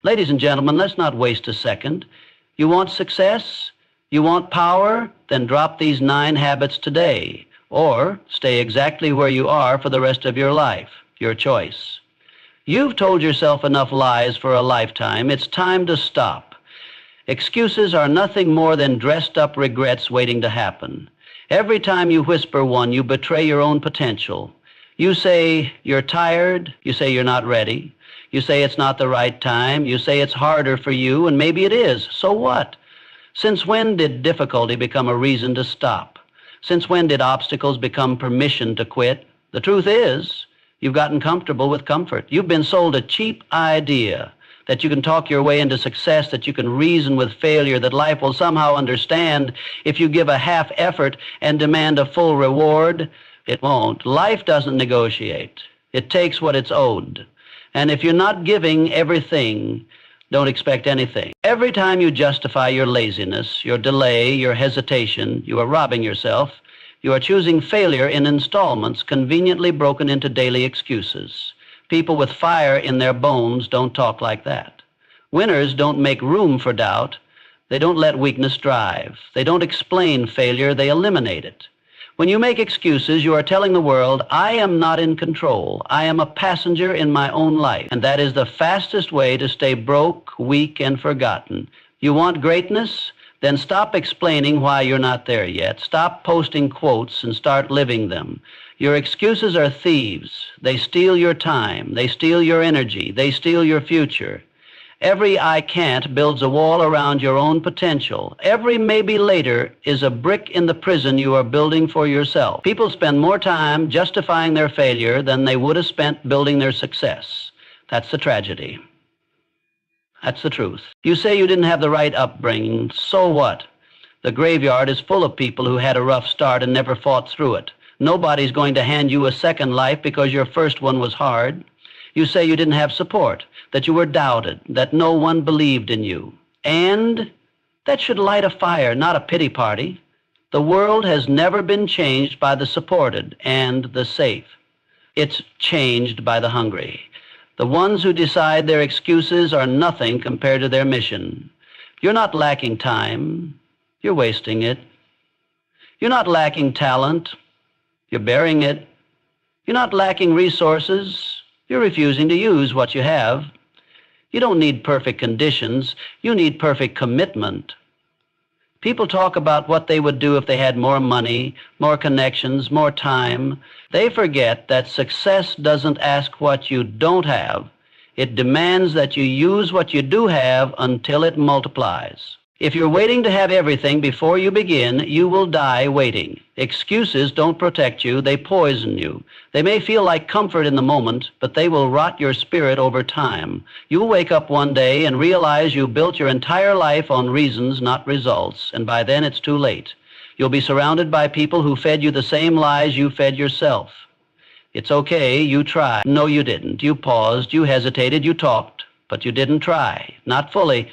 Ladies and gentlemen, let's not waste a second. You want success? You want power? Then drop these 9 habits today, or stay exactly where you are for the rest of your life. Your choice. You've told yourself enough lies for a lifetime. It's time to stop. Excuses are nothing more than dressed-up regrets waiting to happen. Every time you whisper one, you betray your own potential. You say you're tired. You say you're not ready. You say it's not the right time. You say it's harder for you, and maybe it is. So what? Since when did difficulty become a reason to stop? Since when did obstacles become permission to quit? The truth is, you've gotten comfortable with comfort. You've been sold a cheap idea that you can talk your way into success, that you can reason with failure, that life will somehow understand if you give a half effort and demand a full reward. It won't. Life doesn't negotiate. It takes what it's owed. And if you're not giving everything, don't expect anything. Every time you justify your laziness, your delay, your hesitation, you are robbing yourself. You are choosing failure in installments conveniently broken into daily excuses. People with fire in their bones don't talk like that. Winners don't make room for doubt. They don't let weakness drive. They don't explain failure. They eliminate it. When you make excuses, you are telling the world, I am not in control. I am a passenger in my own life. And that is the fastest way to stay broke, weak, and forgotten. You want greatness? Then stop explaining why you're not there yet. Stop posting quotes and start living them. Your excuses are thieves. They steal your time. They steal your energy. They steal your future. Every I can't builds a wall around your own potential. Every maybe later is a brick in the prison you are building for yourself. People spend more time justifying their failure than they would have spent building their success. That's the tragedy. That's the truth. You say you didn't have the right upbringing. So what? The graveyard is full of people who had a rough start and never fought through it. Nobody's going to hand you a second life because your first one was hard. You say you didn't have support, that you were doubted, that no one believed in you. And that should light a fire, not a pity party. The world has never been changed by the supported and the safe. It's changed by the hungry. The ones who decide their excuses are nothing compared to their mission. You're not lacking time. You're wasting it. You're not lacking talent. You're burying it. You're not lacking resources. You're refusing to use what you have. You don't need perfect conditions. You need perfect commitment. People talk about what they would do if they had more money, more connections, more time. They forget that success doesn't ask what you don't have. It demands that you use what you do have until it multiplies. If you're waiting to have everything before you begin, you will die waiting. Excuses don't protect you, they poison you. They may feel like comfort in the moment, but they will rot your spirit over time. You'll wake up one day and realize you built your entire life on reasons, not results, and by then it's too late. You'll be surrounded by people who fed you the same lies you fed yourself. It's okay, you tried. No, you didn't. You paused, you hesitated, you talked, but you didn't try. Not fully.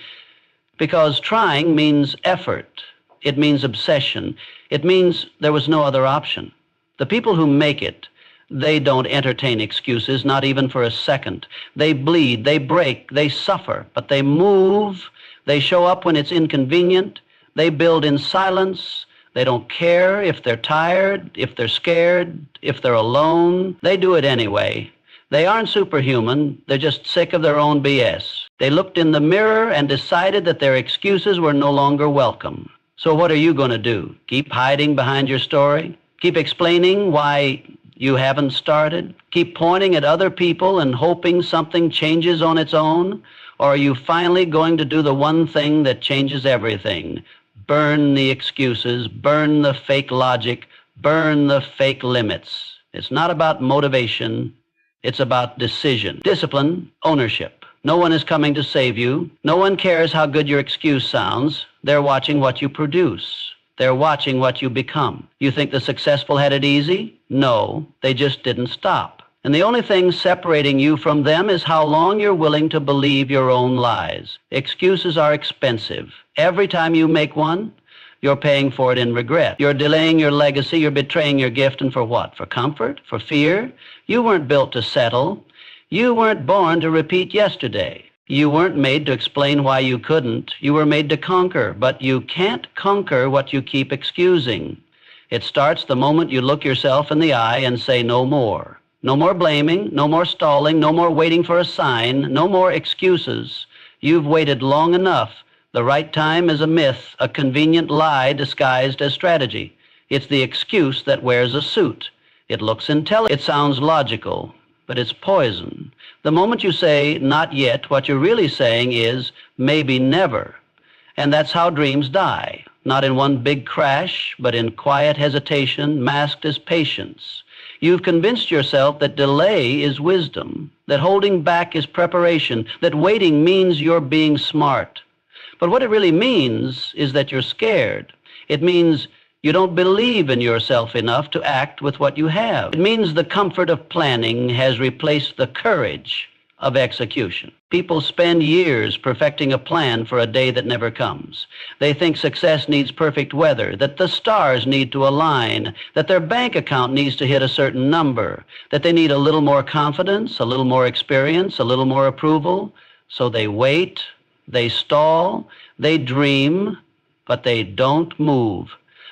Because trying means effort. It means obsession. It means there was no other option. The people who make it, they don't entertain excuses, not even for a second. They bleed, they break, they suffer, but they move. They show up when it's inconvenient. They build in silence. They don't care if they're tired, if they're scared, if they're alone. They do it anyway. They aren't superhuman. They're just sick of their own BS. They looked in the mirror and decided that their excuses were no longer welcome. So what are you going to do? Keep hiding behind your story? Keep explaining why you haven't started? Keep pointing at other people and hoping something changes on its own? Or are you finally going to do the one thing that changes everything? Burn the excuses, burn the fake logic, burn the fake limits. It's not about motivation. It's about decision, discipline, ownership. No one is coming to save you. No one cares how good your excuse sounds. They're watching what you produce. They're watching what you become. You think the successful had it easy? No, they just didn't stop. And the only thing separating you from them is how long you're willing to believe your own lies. Excuses are expensive. Every time you make one, you're paying for it in regret. You're delaying your legacy. You're betraying your gift. And for what? For comfort? For fear? You weren't built to settle. You weren't born to repeat yesterday. You weren't made to explain why you couldn't. You were made to conquer, but you can't conquer what you keep excusing. It starts the moment you look yourself in the eye and say no more. No more blaming, no more stalling, no more waiting for a sign, no more excuses. You've waited long enough. The right time is a myth, a convenient lie disguised as strategy. It's the excuse that wears a suit. It looks intelligent, it sounds logical, but it's poison. The moment you say, not yet, what you're really saying is, maybe never. And that's how dreams die, not in one big crash, but in quiet hesitation masked as patience. You've convinced yourself that delay is wisdom, that holding back is preparation, that waiting means you're being smart. But what it really means is that you're scared. It means you don't believe in yourself enough to act with what you have. It means the comfort of planning has replaced the courage of execution. People spend years perfecting a plan for a day that never comes. They think success needs perfect weather, that the stars need to align, that their bank account needs to hit a certain number, that they need a little more confidence, a little more experience, a little more approval. So they wait, they stall, they dream, but they don't move.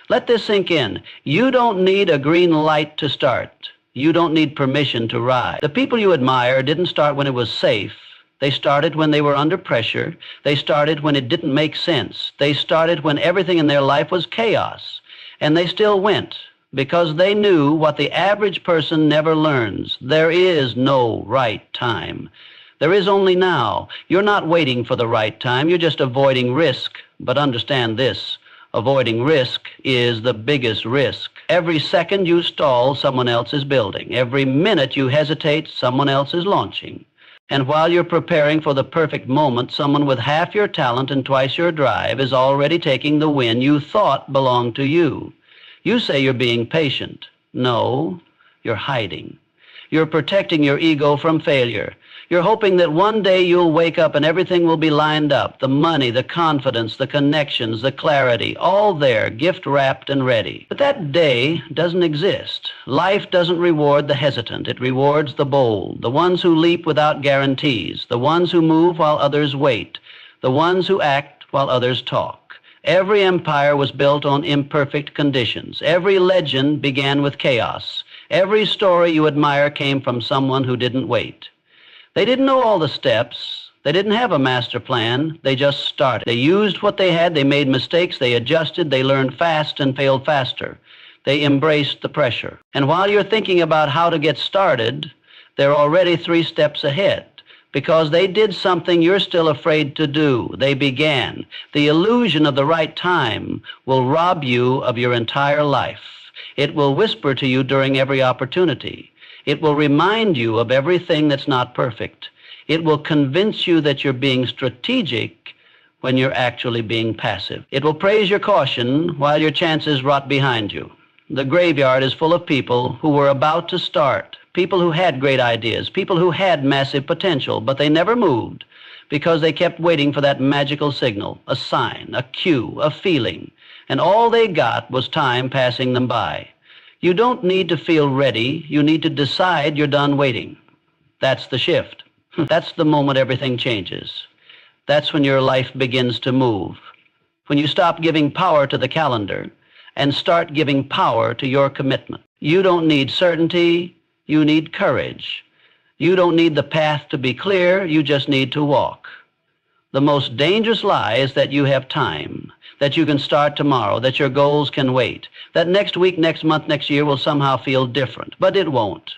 Let this sink in. You don't need a green light to start. You don't need permission to ride. The people you admire didn't start when it was safe. They started when they were under pressure. They started when it didn't make sense. They started when everything in their life was chaos. And they still went because they knew what the average person never learns. There is no right time. There is only now. You're not waiting for the right time. You're just avoiding risk. But understand this. Avoiding risk is the biggest risk. Every second you stall, someone else is building. Every minute you hesitate, someone else is launching. And while you're preparing for the perfect moment, someone with half your talent and twice your drive is already taking the win you thought belonged to you. You say you're being patient. No, you're hiding. You're protecting your ego from failure. You're hoping that one day you'll wake up and everything will be lined up. The money, the confidence, the connections, the clarity, all there, gift-wrapped and ready. But that day doesn't exist. Life doesn't reward the hesitant. It rewards the bold, the ones who leap without guarantees, the ones who move while others wait, the ones who act while others talk. Every empire was built on imperfect conditions. Every legend began with chaos. Every story you admire came from someone who didn't wait. They didn't know all the steps. They didn't have a master plan. They just started. They used what they had. They made mistakes. They adjusted. They learned fast and failed faster. They embraced the pressure. And while you're thinking about how to get started, they're already 3 steps ahead because they did something you're still afraid to do. They began. The illusion of the right time will rob you of your entire life. It will whisper to you during every opportunity. It will remind you of everything that's not perfect. It will convince you that you're being strategic when you're actually being passive. It will praise your caution while your chances rot behind you. The graveyard is full of people who were about to start, people who had great ideas, people who had massive potential, but they never moved because they kept waiting for that magical signal, a sign, a cue, a feeling, and all they got was time passing them by. You don't need to feel ready. You need to decide you're done waiting. That's the shift. That's the moment everything changes. That's when your life begins to move. When you stop giving power to the calendar and start giving power to your commitment. You don't need certainty. You need courage. You don't need the path to be clear. You just need to walk. The most dangerous lie is that you have time, that you can start tomorrow, that your goals can wait, that next week, next month, next year will somehow feel different. But it won't.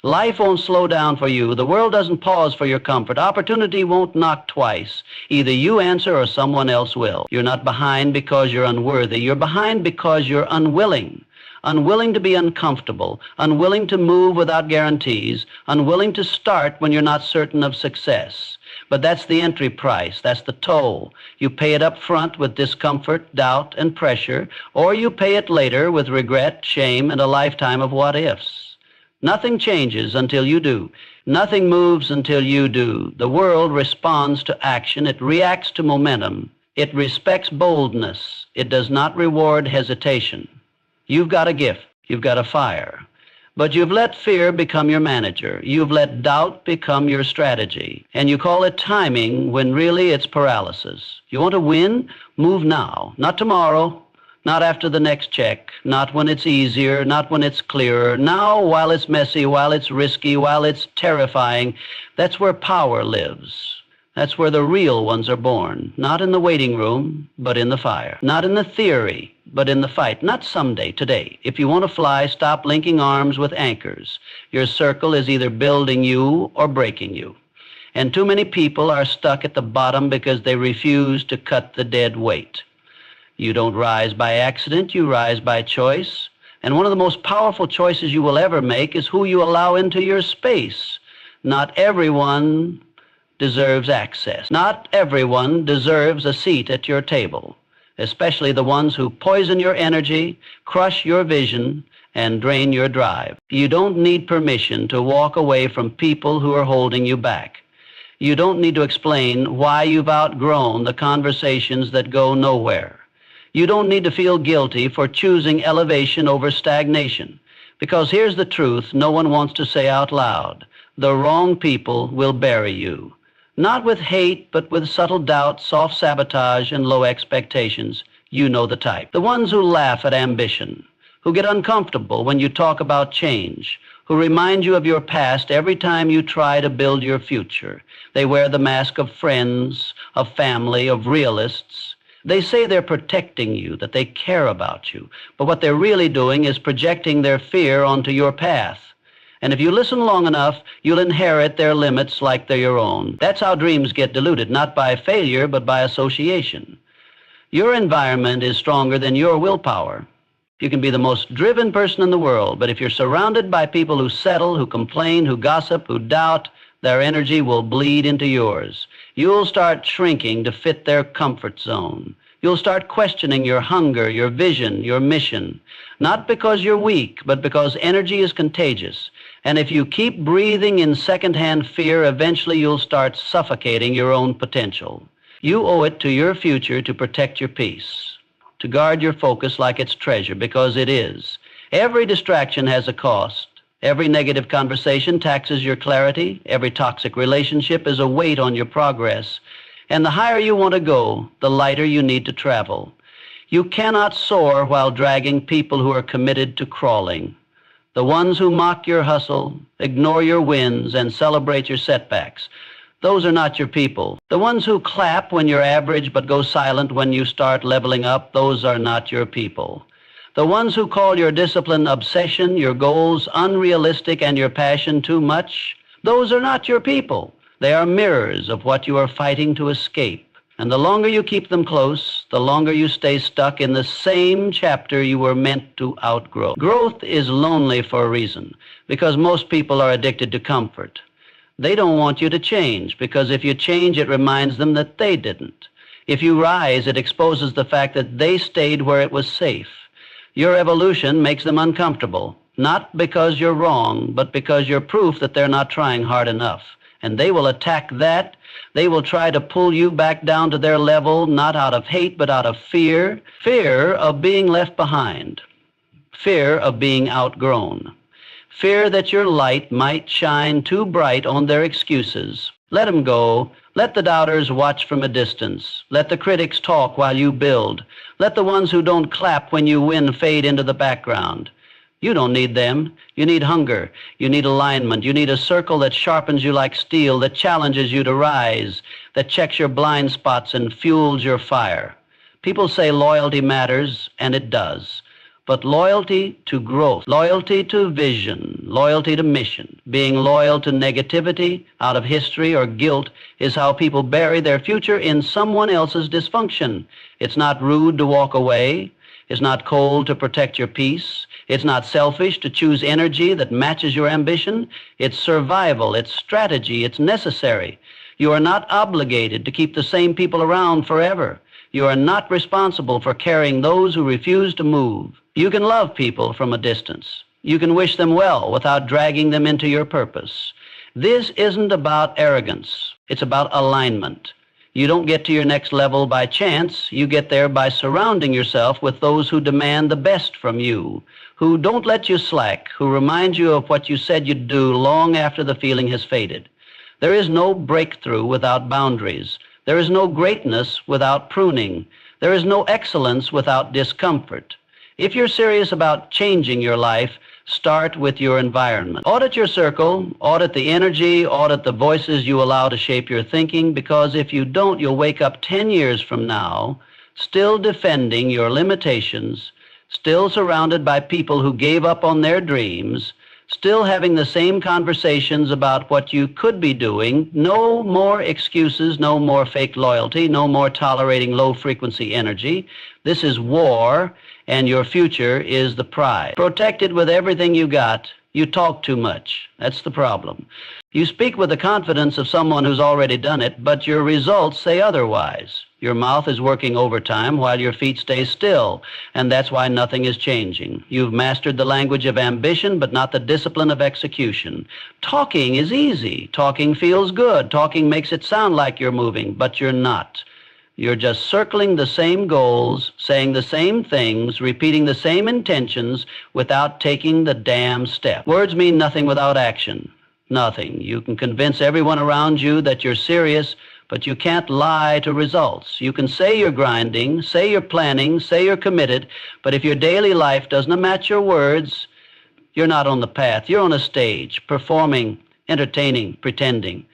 Life won't slow down for you. The world doesn't pause for your comfort. Opportunity won't knock twice. Either you answer or someone else will. You're not behind because you're unworthy. You're behind because you're unwilling. Unwilling to be uncomfortable, unwilling to move without guarantees, unwilling to start when you're not certain of success. But that's the entry price. That's the toll. You pay it up front with discomfort, doubt, and pressure, or you pay it later with regret, shame, and a lifetime of what-ifs. Nothing changes until you do. Nothing moves until you do. The world responds to action. It reacts to momentum. It respects boldness. It does not reward hesitation. You've got a gift. You've got a fire. But you've let fear become your manager. You've let doubt become your strategy. And you call it timing when really it's paralysis. You want to win? Move now, not tomorrow, not after the next check, not when it's easier, not when it's clearer. Now, while it's messy, while it's risky, while it's terrifying, that's where power lives. That's where the real ones are born, not in the waiting room, but in the fire. Not in the theory, but in the fight. Not someday, today. If you want to fly, stop linking arms with anchors. Your circle is either building you or breaking you. And too many people are stuck at the bottom because they refuse to cut the dead weight. You don't rise by accident, you rise by choice. And one of the most powerful choices you will ever make is who you allow into your space. Not everyone deserves access. Not everyone deserves a seat at your table, especially the ones who poison your energy, crush your vision, and drain your drive. You don't need permission to walk away from people who are holding you back. You don't need to explain why you've outgrown the conversations that go nowhere. You don't need to feel guilty for choosing elevation over stagnation, because here's the truth no one wants to say out loud. The wrong people will bury you. Not with hate, but with subtle doubt, self-sabotage, and low expectations. You know the type. The ones who laugh at ambition, who get uncomfortable when you talk about change, who remind you of your past every time you try to build your future. They wear the mask of friends, of family, of realists. They say they're protecting you, that they care about you, but what they're really doing is projecting their fear onto your path. And if you listen long enough, you'll inherit their limits like they're your own. That's how dreams get diluted, not by failure, but by association. Your environment is stronger than your willpower. You can be the most driven person in the world, but if you're surrounded by people who settle, who complain, who gossip, who doubt, their energy will bleed into yours. You'll start shrinking to fit their comfort zone. You'll start questioning your hunger, your vision, your mission, not because you're weak, but because energy is contagious. And if you keep breathing in secondhand fear, eventually you'll start suffocating your own potential. You owe it to your future to protect your peace, to guard your focus like it's treasure, because it is. Every distraction has a cost. Every negative conversation taxes your clarity. Every toxic relationship is a weight on your progress. And the higher you want to go, the lighter you need to travel. You cannot soar while dragging people who are committed to crawling. The ones who mock your hustle, ignore your wins, and celebrate your setbacks. Those are not your people. The ones who clap when you're average but go silent when you start leveling up, those are not your people. The ones who call your discipline obsession, your goals unrealistic, and your passion too much, those are not your people. They are mirrors of what you are fighting to escape. And the longer you keep them close, the longer you stay stuck in the same chapter you were meant to outgrow. Growth is lonely for a reason, because most people are addicted to comfort. They don't want you to change, because if you change, it reminds them that they didn't. If you rise, it exposes the fact that they stayed where it was safe. Your evolution makes them uncomfortable, not because you're wrong, but because you're proof that they're not trying hard enough. And they will attack that. They will try to pull you back down to their level, not out of hate, but out of fear. Fear of being left behind. Fear of being outgrown. Fear that your light might shine too bright on their excuses. Let them go. Let the doubters watch from a distance. Let the critics talk while you build. Let the ones who don't clap when you win fade into the background. You don't need them. You need hunger. You need alignment. You need a circle that sharpens you like steel, that challenges you to rise, that checks your blind spots and fuels your fire. People say loyalty matters, and it does. But loyalty to growth, loyalty to vision, loyalty to mission, being loyal to negativity out of history or guilt is how people bury their future in someone else's dysfunction. It's not rude to walk away. It's not cold to protect your peace. It's not selfish to choose energy that matches your ambition. It's survival. It's strategy. It's necessary. You are not obligated to keep the same people around forever. You are not responsible for carrying those who refuse to move. You can love people from a distance. You can wish them well without dragging them into your purpose. This isn't about arrogance. It's about alignment. You don't get to your next level by chance. You get there by surrounding yourself with those who demand the best from you, who don't let you slack, who remind you of what you said you'd do long after the feeling has faded. There is no breakthrough without boundaries. There is no greatness without pruning. There is no excellence without discomfort. If you're serious about changing your life, start with your environment. Audit your circle, audit the energy, audit the voices you allow to shape your thinking, because if you don't, you'll wake up 10 years from now still defending your limitations, still surrounded by people who gave up on their dreams, still having the same conversations about what you could be doing. No more excuses, no more fake loyalty, no more tolerating low-frequency energy. This is war, and your future is the prize. Protect it with everything you got. You talk too much. That's the problem. You speak with the confidence of someone who's already done it, but your results say otherwise. Your mouth is working overtime while your feet stay still, and that's why nothing is changing. You've mastered the language of ambition, but not the discipline of execution. Talking is easy. Talking feels good. Talking makes it sound like you're moving, but you're not. You're just circling the same goals, saying the same things, repeating the same intentions without taking the damn step. Words mean nothing without action. Nothing. You can convince everyone around you that you're serious, but you can't lie to results. You can say you're grinding, say you're planning, say you're committed, but if your daily life doesn't match your words, you're not on the path. You're on a stage, performing, entertaining, pretending.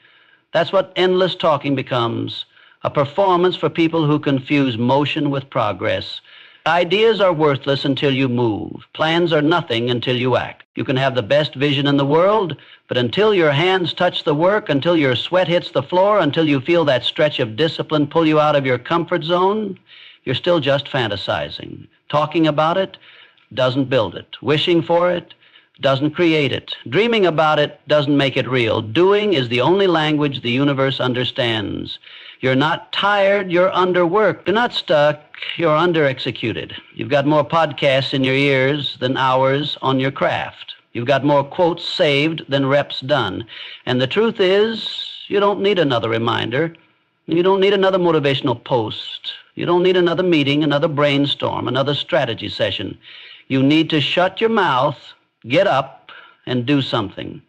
That's what endless talking becomes. A performance for people who confuse motion with progress. Ideas are worthless until you move. Plans are nothing until you act. You can have the best vision in the world, but until your hands touch the work, until your sweat hits the floor, until you feel that stretch of discipline pull you out of your comfort zone, you're still just fantasizing. Talking about it doesn't build it. Wishing for it doesn't create it. Dreaming about it doesn't make it real. Doing is the only language the universe understands. You're not tired, you're underworked. You're not stuck, you're under-executed. You've got more podcasts in your ears than hours on your craft. You've got more quotes saved than reps done. And the truth is, you don't need another reminder. You don't need another motivational post. You don't need another meeting, another brainstorm, another strategy session. You need to shut your mouth, get up, and do something.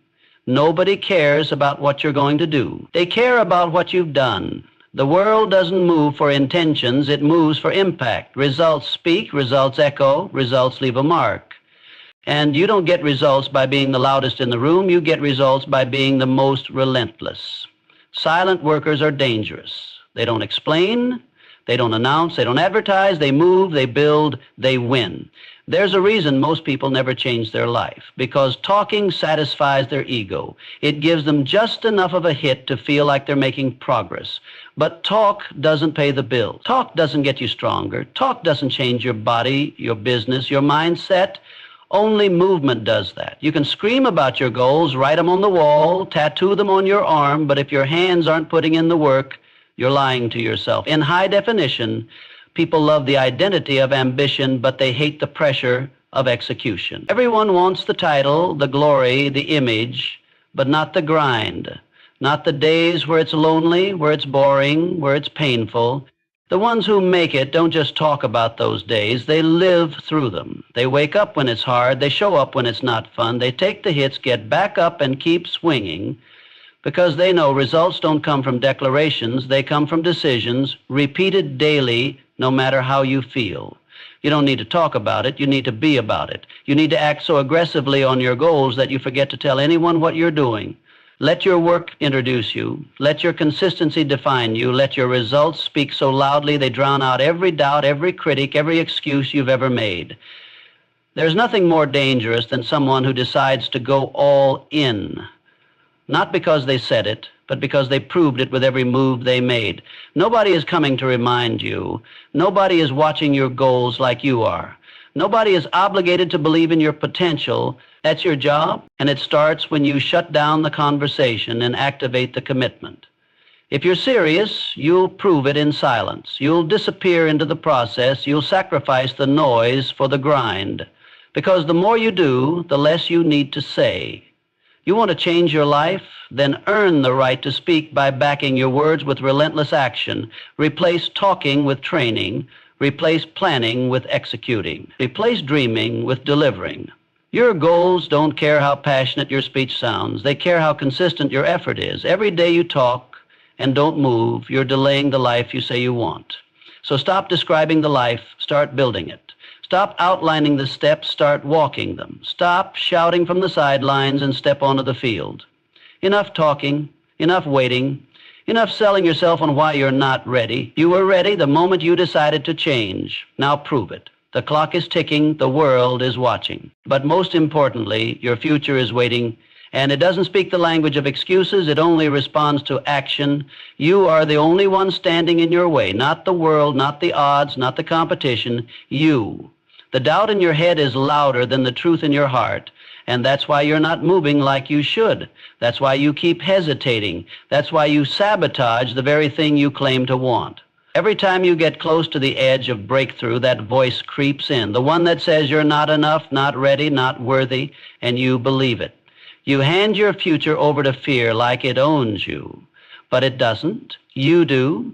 Nobody cares about what you're going to do. They care about what you've done. The world doesn't move for intentions, it moves for impact. Results speak, results echo, results leave a mark. And you don't get results by being the loudest in the room, you get results by being the most relentless. Silent workers are dangerous. They don't explain, they don't announce, they don't advertise, they move, they build, they win. There's a reason most people never change their life, because talking satisfies their ego. It gives them just enough of a hit to feel like they're making progress. But talk doesn't pay the bills. Talk doesn't get you stronger. Talk doesn't change your body, your business, your mindset. Only movement does that. You can scream about your goals, write them on the wall, tattoo them on your arm, but if your hands aren't putting in the work, you're lying to yourself. In high definition, people love the identity of ambition, but they hate the pressure of execution. Everyone wants the title, the glory, the image, but not the grind. Not the days where it's lonely, where it's boring, where it's painful. The ones who make it don't just talk about those days, they live through them. They wake up when it's hard, they show up when it's not fun, they take the hits, get back up and keep swinging, because they know results don't come from declarations, they come from decisions repeated daily, no matter how you feel. You don't need to talk about it, you need to be about it. You need to act so aggressively on your goals that you forget to tell anyone what you're doing. Let your work introduce you. Let your consistency define you. Let your results speak so loudly they drown out every doubt, every critic, every excuse you've ever made. There's nothing more dangerous than someone who decides to go all in. Not because they said it, but because they proved it with every move they made. Nobody is coming to remind you. Nobody is watching your goals like you are. Nobody is obligated to believe in your potential. That's your job, and it starts when you shut down the conversation and activate the commitment. If you're serious, you'll prove it in silence. You'll disappear into the process. You'll sacrifice the noise for the grind. Because the more you do, the less you need to say. You want to change your life? Then earn the right to speak by backing your words with relentless action. Replace talking with training. Replace planning with executing. Replace dreaming with delivering. Your goals don't care how passionate your speech sounds. They care how consistent your effort is. Every day you talk and don't move, you're delaying the life you say you want. So stop describing the life, start building it. Stop outlining the steps, start walking them. Stop shouting from the sidelines and step onto the field. Enough talking, enough waiting, enough selling yourself on why you're not ready. You were ready the moment you decided to change. Now prove it. The clock is ticking, the world is watching. But most importantly, your future is waiting, and it doesn't speak the language of excuses, it only responds to action. You are the only one standing in your way, not the world, not the odds, not the competition, you. The doubt in your head is louder than the truth in your heart, and that's why you're not moving like you should. That's why you keep hesitating. That's why you sabotage the very thing you claim to want. Every time you get close to the edge of breakthrough, that voice creeps in, the one that says you're not enough, not ready, not worthy, and you believe it. You hand your future over to fear like it owns you, but it doesn't. You do.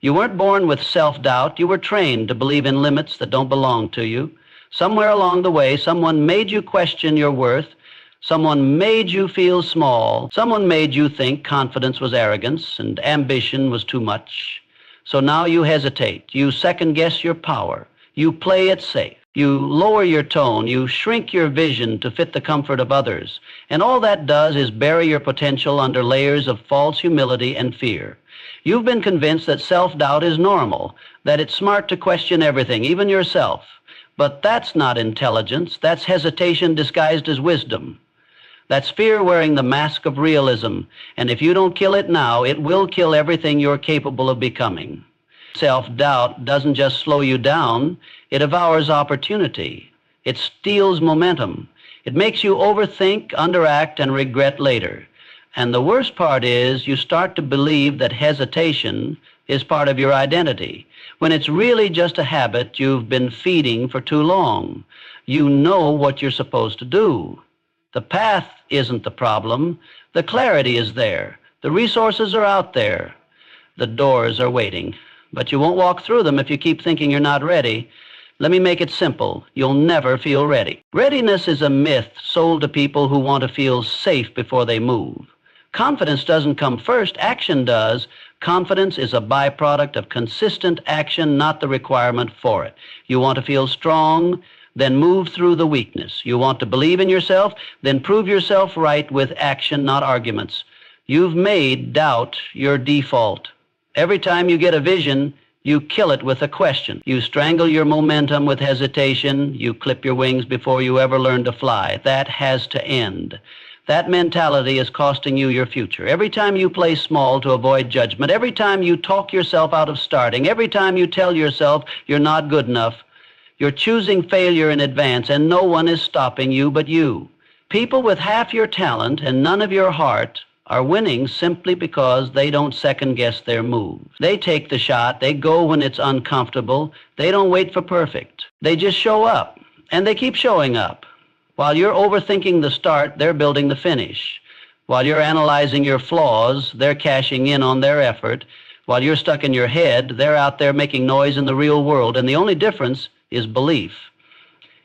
You weren't born with self-doubt. You were trained to believe in limits that don't belong to you. Somewhere along the way, someone made you question your worth. Someone made you feel small. Someone made you think confidence was arrogance and ambition was too much. So now you hesitate, you second-guess your power, you play it safe, you lower your tone, you shrink your vision to fit the comfort of others, and all that does is bury your potential under layers of false humility and fear. You've been convinced that self-doubt is normal, that it's smart to question everything, even yourself. But that's not intelligence, that's hesitation disguised as wisdom. That's fear wearing the mask of realism, and if you don't kill it now, it will kill everything you're capable of becoming. Self-doubt doesn't just slow you down, it devours opportunity. It steals momentum. It makes you overthink, underact, and regret later. And the worst part is you start to believe that hesitation is part of your identity, when it's really just a habit you've been feeding for too long. You know what you're supposed to do. The path isn't the problem. The clarity is there. The resources are out there. The doors are waiting. But you won't walk through them if you keep thinking you're not ready. Let me make it simple. You'll never feel ready. Readiness is a myth sold to people who want to feel safe before they move. Confidence doesn't come first. Action does. Confidence is a byproduct of consistent action, not the requirement for it. You want to feel strong? Then move through the weakness. You want to believe in yourself? Then prove yourself right with action, not arguments. You've made doubt your default. Every time you get a vision, you kill it with a question. You strangle your momentum with hesitation. You clip your wings before you ever learn to fly. That has to end. That mentality is costing you your future. Every time you play small to avoid judgment, every time you talk yourself out of starting, every time you tell yourself you're not good enough, you're choosing failure in advance, and no one is stopping you but you. People with half your talent and none of your heart are winning simply because they don't second-guess their moves. They take the shot. They go when it's uncomfortable. They don't wait for perfect. They just show up, and they keep showing up. While you're overthinking the start, they're building the finish. While you're analyzing your flaws, they're cashing in on their effort. While you're stuck in your head, they're out there making noise in the real world, and the only difference is belief.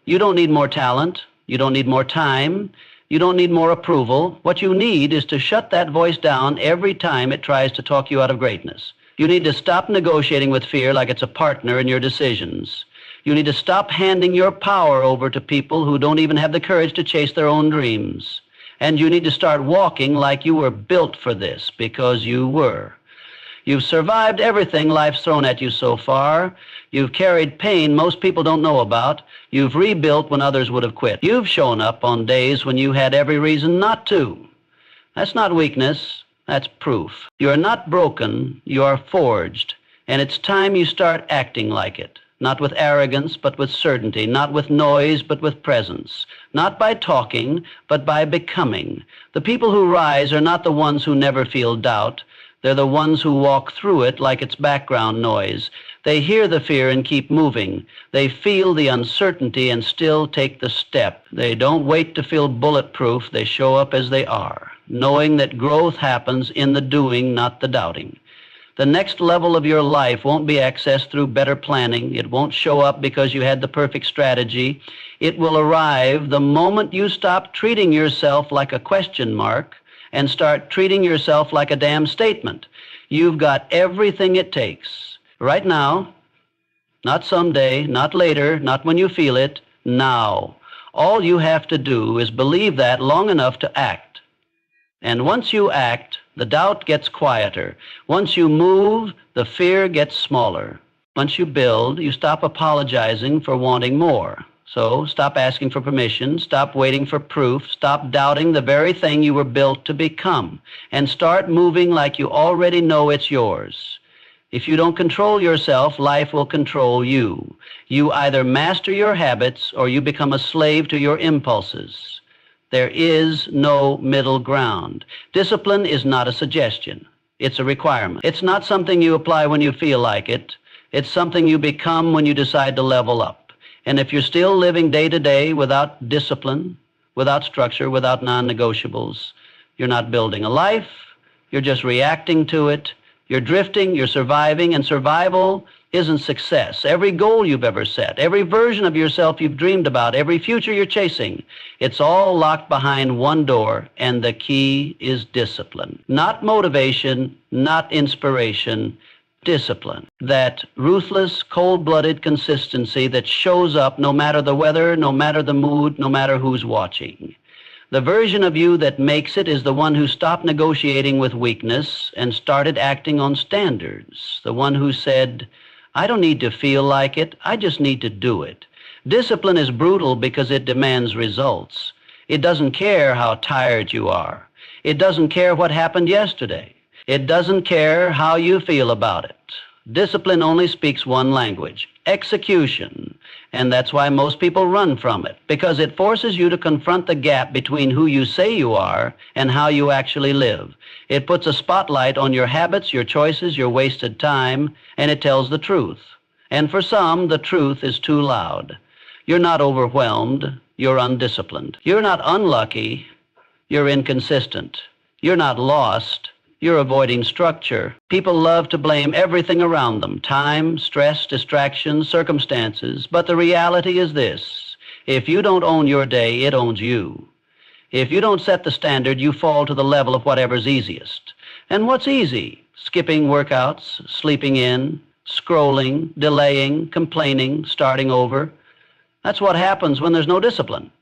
You don't need more talent. You don't need more time. You don't need more approval. What you need is to shut that voice down every time it tries to talk you out of greatness. You need to stop negotiating with fear like it's a partner in your decisions. You need to stop handing your power over to people who don't even have the courage to chase their own dreams. And you need to start walking like you were built for this, because you were. You've survived everything life's thrown at you so far. You've carried pain most people don't know about. You've rebuilt when others would have quit. You've shown up on days when you had every reason not to. That's not weakness. That's proof. You are not broken. You are forged. And it's time you start acting like it. Not with arrogance, but with certainty. Not with noise, but with presence. Not by talking, but by becoming. The people who rise are not the ones who never feel doubt. They're the ones who walk through it like it's background noise. They hear the fear and keep moving. They feel the uncertainty and still take the step. They don't wait to feel bulletproof. They show up as they are, knowing that growth happens in the doing, not the doubting. The next level of your life won't be accessed through better planning. It won't show up because you had the perfect strategy. It will arrive the moment you stop treating yourself like a question mark and start treating yourself like a damn statement. You've got everything it takes. Right now, not someday, not later, not when you feel it, now. All you have to do is believe that long enough to act. And once you act, the doubt gets quieter. Once you move, the fear gets smaller. Once you build, you stop apologizing for wanting more. So stop asking for permission, stop waiting for proof, stop doubting the very thing you were built to become, and start moving like you already know it's yours. If you don't control yourself, life will control you. You either master your habits or you become a slave to your impulses. There is no middle ground. Discipline is not a suggestion. It's a requirement. It's not something you apply when you feel like it. It's something you become when you decide to level up. And if you're still living day to day without discipline, without structure, without non-negotiables, you're not building a life. You're just reacting to it. You're drifting, you're surviving, and survival isn't success. Every goal you've ever set, every version of yourself you've dreamed about, every future you're chasing, it's all locked behind one door, and the key is discipline. Not motivation, not inspiration, discipline. That ruthless, cold-blooded consistency that shows up no matter the weather, no matter the mood, no matter who's watching. The version of you that makes it is the one who stopped negotiating with weakness and started acting on standards. The one who said, I don't need to feel like it, I just need to do it. Discipline is brutal because it demands results. It doesn't care how tired you are. It doesn't care what happened yesterday. It doesn't care how you feel about it. Discipline only speaks one language, execution. And that's why most people run from it, because it forces you to confront the gap between who you say you are and how you actually live. It puts a spotlight on your habits, your choices, your wasted time, and it tells the truth. And for some, the truth is too loud. You're not overwhelmed, you're undisciplined. You're not unlucky, you're inconsistent. You're not lost, you're avoiding structure. People love to blame everything around them, time, stress, distractions, circumstances. But the reality is this: if you don't own your day, it owns you. If you don't set the standard, you fall to the level of whatever's easiest. And what's easy? Skipping workouts, sleeping in, scrolling, delaying, complaining, starting over. That's what happens when there's no discipline.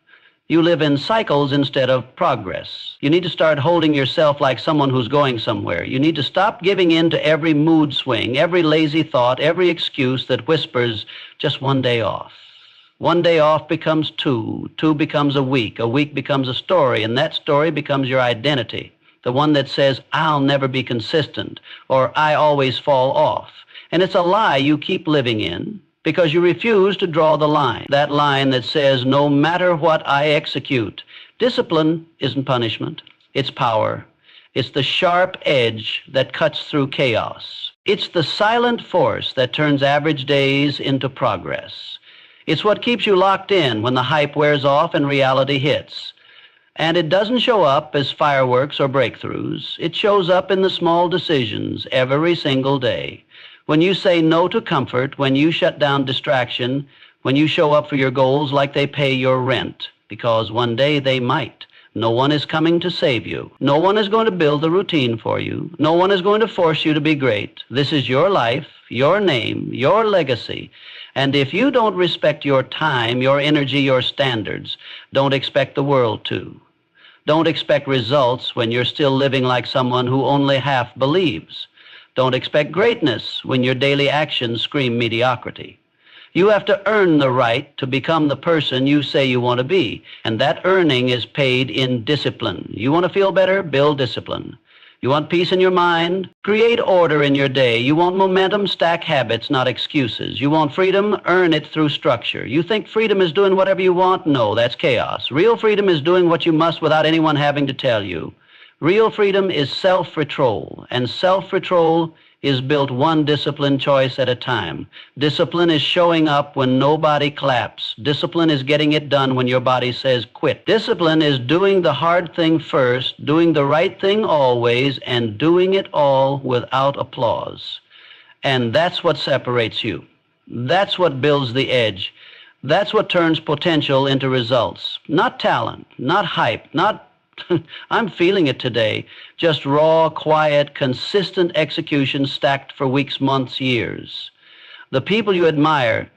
You live in cycles instead of progress. You need to start holding yourself like someone who's going somewhere. You need to stop giving in to every mood swing, every lazy thought, every excuse that whispers just one day off. One day off becomes two becomes a week becomes a story, and that story becomes your identity. The one that says, I'll never be consistent, or I always fall off. And it's a lie you keep living in, because you refuse to draw the line, that line that says, no matter what I execute. Discipline isn't punishment, it's power. It's the sharp edge that cuts through chaos. It's the silent force that turns average days into progress. It's what keeps you locked in when the hype wears off and reality hits. And it doesn't show up as fireworks or breakthroughs. It shows up in the small decisions every single day. When you say no to comfort, when you shut down distraction, when you show up for your goals like they pay your rent, because one day they might. No one is coming to save you. No one is going to build the routine for you. No one is going to force you to be great. This is your life, your name, your legacy. And if you don't respect your time, your energy, your standards, don't expect the world to. Don't expect results when you're still living like someone who only half believes. Don't expect greatness when your daily actions scream mediocrity. You have to earn the right to become the person you say you want to be, and that earning is paid in discipline. You want to feel better? Build discipline. You want peace in your mind? Create order in your day. You want momentum? Stack habits, not excuses. You want freedom? Earn it through structure. You think freedom is doing whatever you want? No, that's chaos. Real freedom is doing what you must without anyone having to tell you. Real freedom is self-control, and self-control is built one discipline choice at a time. Discipline is showing up when nobody claps. Discipline is getting it done when your body says quit. Discipline is doing the hard thing first, doing the right thing always, and doing it all without applause. And that's what separates you. That's what builds the edge. That's what turns potential into results. Not talent, not hype, not I'm feeling it today. Just raw, quiet, consistent execution stacked for weeks, months, years. The people you admire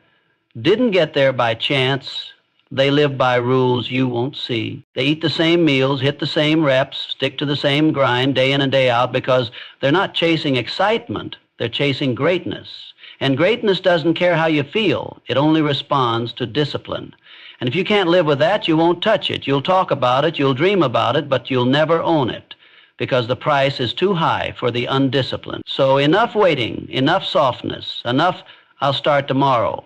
didn't get there by chance. They live by rules you won't see. They eat the same meals, hit the same reps, stick to the same grind day in and day out because they're not chasing excitement. They're chasing greatness. And greatness doesn't care how you feel. It only responds to discipline. And if you can't live with that, you won't touch it. You'll talk about it, you'll dream about it, but you'll never own it because the price is too high for the undisciplined. So enough waiting, enough softness, enough I'll start tomorrow.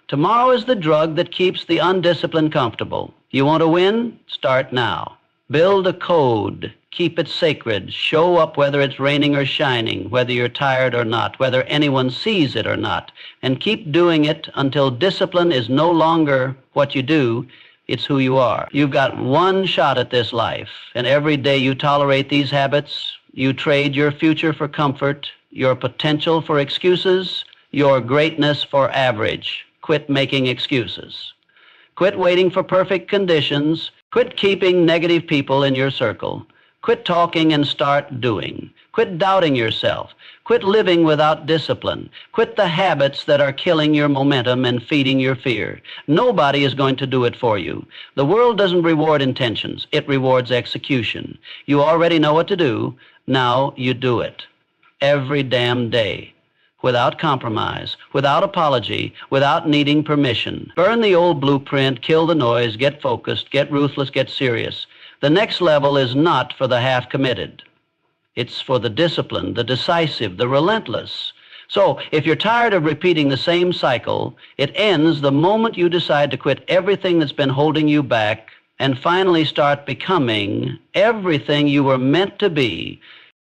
Tomorrow is the drug that keeps the undisciplined comfortable. You want to win? Start now. Build a code. Keep it sacred. Show up whether it's raining or shining, whether you're tired or not, whether anyone sees it or not. And keep doing it until discipline is no longer what you do, it's who you are. You've got one shot at this life, and every day you tolerate these habits, you trade your future for comfort, your potential for excuses, your greatness for average. Quit making excuses. Quit waiting for perfect conditions. Quit keeping negative people in your circle. Quit talking and start doing. Quit doubting yourself. Quit living without discipline. Quit the habits that are killing your momentum and feeding your fear. Nobody is going to do it for you. The world doesn't reward intentions. It rewards execution. You already know what to do. Now you do it. Every damn day. Without compromise, without apology, without needing permission. Burn the old blueprint, kill the noise, get focused, get ruthless, get serious. The next level is not for the half-committed. It's for the disciplined, the decisive, the relentless. So if you're tired of repeating the same cycle, it ends the moment you decide to quit everything that's been holding you back and finally start becoming everything you were meant to be